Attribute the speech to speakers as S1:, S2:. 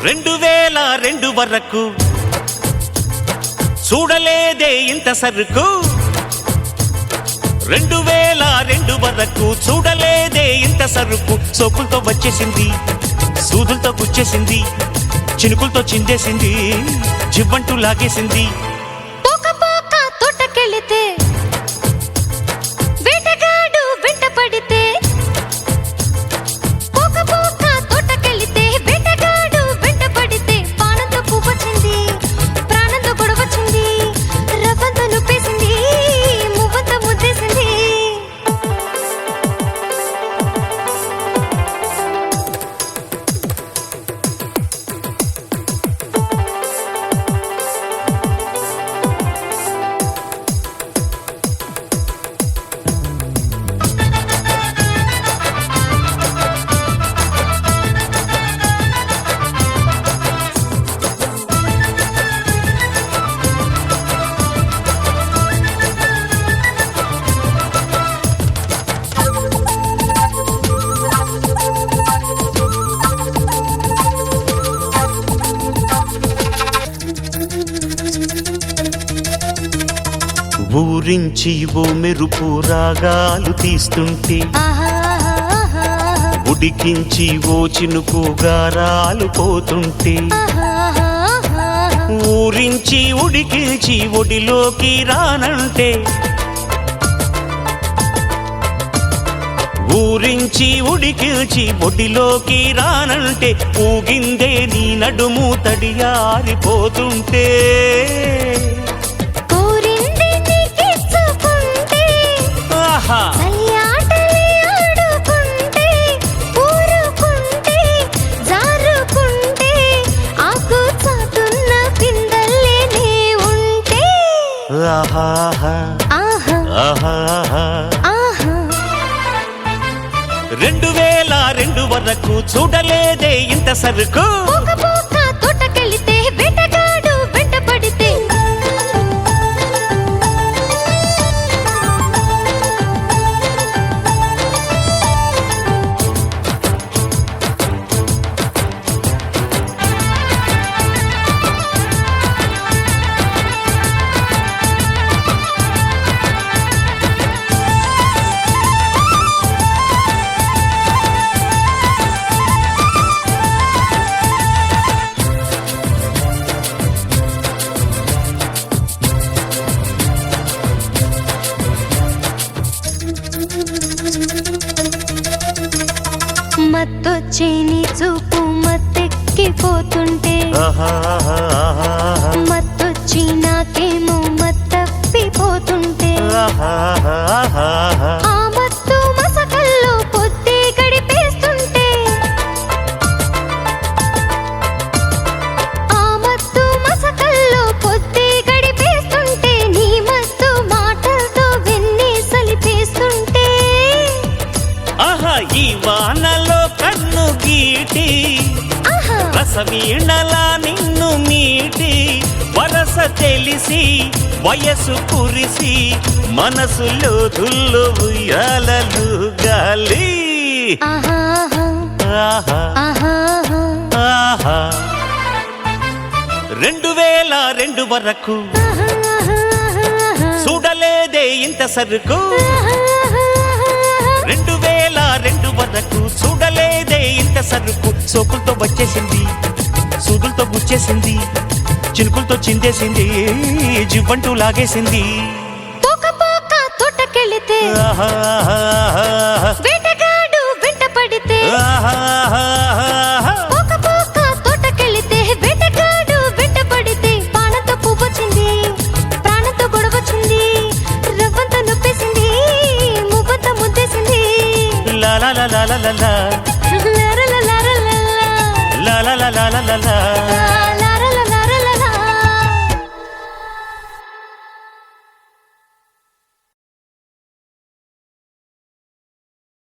S1: 2002 వరకు చూడలేదే ఇంత సరుకు 2002 వరకు చూడలేదే ఇంత సరుకు సోకులతో వచ్చేసింది సూదులతో గుచ్చేసింది చినుకులతో చిందేసింది జివ్వంటూ లాగేసింది
S2: పోక పోక తోటకెళితే వేటగాడు వెంట పడితే పోక పోక తోటకెళితే వేటగాడు వెంట పడితే పానంతో పువ్వొచ్చింది ప్రాణంతో గొడవచ్చింది రవ్వంతో నుప్పేసింది మువ్వంతో ముద్దేసింది
S1: ఊరించి ఓ మెరుపు రాగాలు తీస్తుంటే ఉడికించి ఓ చినుకు గారాలు పోతుంటే ఊరించి ఉడికించి ఒడిలోకి రానంటే ఊరించి ఉడికించి ఒడిలోకి రానంటే ఊగిందే నీ నడుము తడియారిపోతుంటే ఆహా 2002 వరకు చూడలేదే ఇంత సరుకు
S2: తోటకెళితే వేటగాడు వెంట పడితే మత్తొచ్చే నీ చూపు మత్తెక్కిపోతుంటే మత్తొచ్చి నాకేమో మత్తప్పిపోతుంటే ఆ మత్తు మసకల్లో పొద్దే గడిపేస్తుంటే ఆ మత్తు మసకల్లో పొద్దే గడిపేస్తుంటే నీ మత్తు మాటలతో వెన్నే సలిపేస్తుంటే
S1: ఈ వానలో కన్ను గీటి రసవీణలా నిన్ను మీటి వరస తెలిసి వయసు కురిసి మనసులో దుల్లు ఉయ్యాలలు గాలి 2002 వరకు చూడలేదే ఇంత సరుకు 2002 వరకు చూడలేదే ఇంత సరుకు సోకులతో వచ్చేసింది సూదులతో గుచ్చేసింది చినుకులతో చిందేసింది జివ్వంటూ లాగేసింది
S2: పోక పోక తోటకెళితే వేటగాడు వెంట పడితే పోక పోక తోటకెళితే వేటగాడు వెంట పడితే పానంతో పువ్వొచ్చింది ప్రాణంతో గొడవచ్చింది రవ్వంతో నొప్పేసింది మువ్వంతో ముద్దేసింది
S1: la la la la la la la la la la la la la la